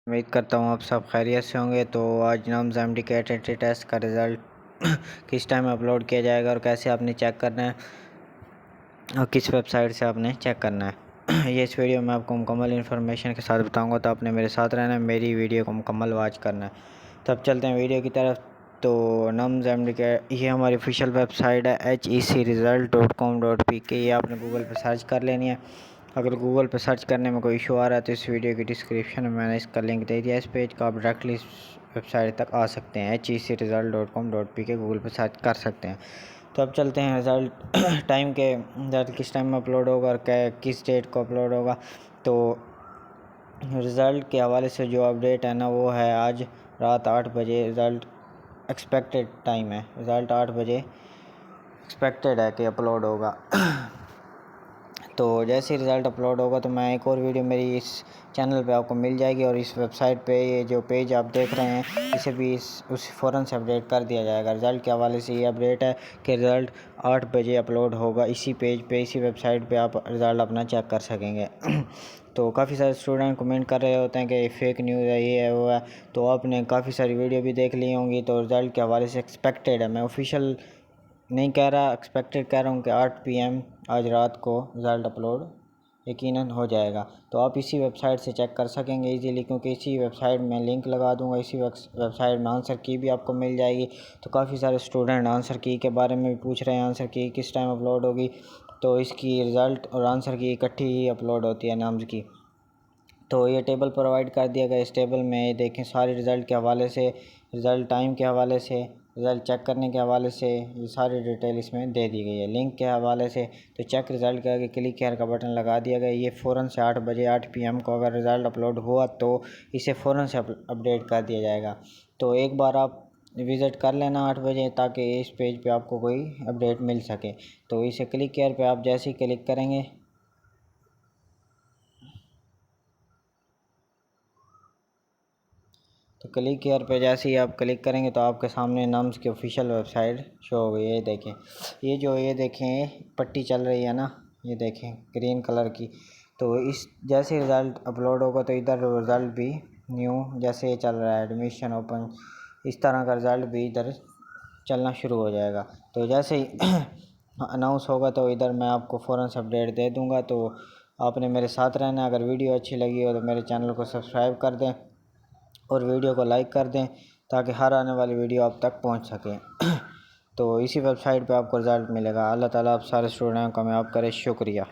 उम्मीद करता हूँ आप सब खैरियत से होंगे। तो आज NUMS M D CAT entry test का रिज़ल्ट किस टाइम अपलोड किया जाएगा और कैसे आपने चेक करना है और किस वेबसाइट से आपने चेक करना है ये इस वीडियो में आपको मुकम्मल इन्फॉर्मेशन के साथ बताऊंगा। तो आपने मेरे साथ रहना है, मेरी वीडियो को मुकम्मल वॉच करना है। तो अब चलते हैं वीडियो की तरफ। तो नाम्स एम डी कैट ये हमारी ऑफिशियल वेबसाइट है hecresult.com.pk। ये आपने गूगल पर सर्च कर लेनी है। अगर गूगल पर सर्च करने में कोई इशू आ रहा है तो इस वीडियो की डिस्क्रिप्शन में मैंने इसका लिंक दे दिया। इस पेज का आप डायरेक्टली इस वेबसाइट तक आ सकते हैं, hecresult.com.pk गूगल पर सर्च कर सकते हैं। तो अब चलते हैं रिज़ल्ट टाइम के रिज़ल्ट किस टाइम में अपलोड होगा और किस डेट को अपलोड होगा। तो रिज़ल्ट के हवाले से जो अपडेट है ना वो है आज रात 8 बजे रिज़ल्ट एक्सपेक्टेड टाइम है। रिज़ल्ट 8 बजे एक्सपेक्टेड है कि अपलोड होगा। तो जैसे ही रिज़ल्ट अपलोड होगा तो मैं एक और वीडियो मेरी इस चैनल पे आपको मिल जाएगी और इस वेबसाइट पे ये जो पेज आप देख रहे हैं इसे भी उस फ़ौरन से अपडेट कर दिया जाएगा। रिज़ल्ट के हवाले से ये अपडेट है कि रिज़ल्ट 8 बजे अपलोड होगा। इसी पेज पे, इसी वेबसाइट पे आप रिज़ल्ट अपना चेक कर सकेंगे। तो काफ़ी सारे स्टूडेंट कमेंट कर रहे होते हैं कि फेक न्यूज़ है, ये है वो है। तो आपने काफ़ी सारी वीडियो भी देख ली होंगी। तो रिज़ल्ट के हवाले से एक्सपेक्टेड है, मैं ऑफिशियल नहीं कह रहा, एक्सपेक्टेड कह रहा हूँ कि 8 PM आज रात को रिज़ल्ट अपलोड यकीनन हो जाएगा। तो आप इसी वेबसाइट से चेक कर सकेंगे इजीली, क्योंकि इसी वेबसाइट में लिंक लगा दूंगा। इसी वेबसाइट में आंसर की भी आपको मिल जाएगी। तो काफ़ी सारे स्टूडेंट आंसर की के बारे में भी पूछ रहे हैं, आंसर की किस टाइम अपलोड होगी। तो इसकी रिज़ल्ट और आंसर की इकट्ठी ही अपलोड होती है नाम्स की। तो ये टेबल प्रोवाइड कर दिया गया। इस टेबल में देखें सारे रिज़ल्ट के हवाले से, रिज़ल्ट टाइम के हवाले से, रिज़ल्ट चेक करने के हवाले से ये सारी डिटेल इसमें दे दी गई है। लिंक के हवाले से तो चेक रिज़ल्ट के आगे क्लिक केयर का बटन लगा दिया गया। ये फ़ौरन से 8 बजे 8 PM को अगर रिज़ल्ट अपलोड हुआ तो इसे फ़ौरन से अपडेट कर दिया जाएगा। तो एक बार आप विज़िट कर लेना 8 बजे, ताकि इस पेज पे आपको कोई अपडेट मिल सके। तो इसे क्लिक केयर पे आप जैसे ही क्लिक करेंगे तो क्लिक केयर पे जैसे ही आप क्लिक करेंगे तो आपके सामने नाम्स की ऑफिशियल वेबसाइट शो हो गई है। ये देखें, ये देखें पट्टी चल रही है ना, ये देखें ग्रीन कलर की। तो इस जैसे रिज़ल्ट अपलोड होगा तो इधर रिज़ल्ट भी न्यू जैसे ये चल रहा है एडमिशन ओपन, इस तरह का रिज़ल्ट भी इधर चलना शुरू हो जाएगा। तो जैसे ही अनाउंस होगा तो इधर मैं आपको फ़ौरन से अपडेट दे दूँगा। तो आपने मेरे साथ रहना है। अगर वीडियो अच्छी लगी हो तो मेरे चैनल को सब्सक्राइब कर दें और वीडियो को लाइक कर दें, ताकि हर आने वाली वीडियो आप तक पहुंच सके। तो इसी वेबसाइट पे आपको रिज़ल्ट मिलेगा। अल्लाह ताला आप सारे स्टूडेंट को कामयाब करे। शुक्रिया।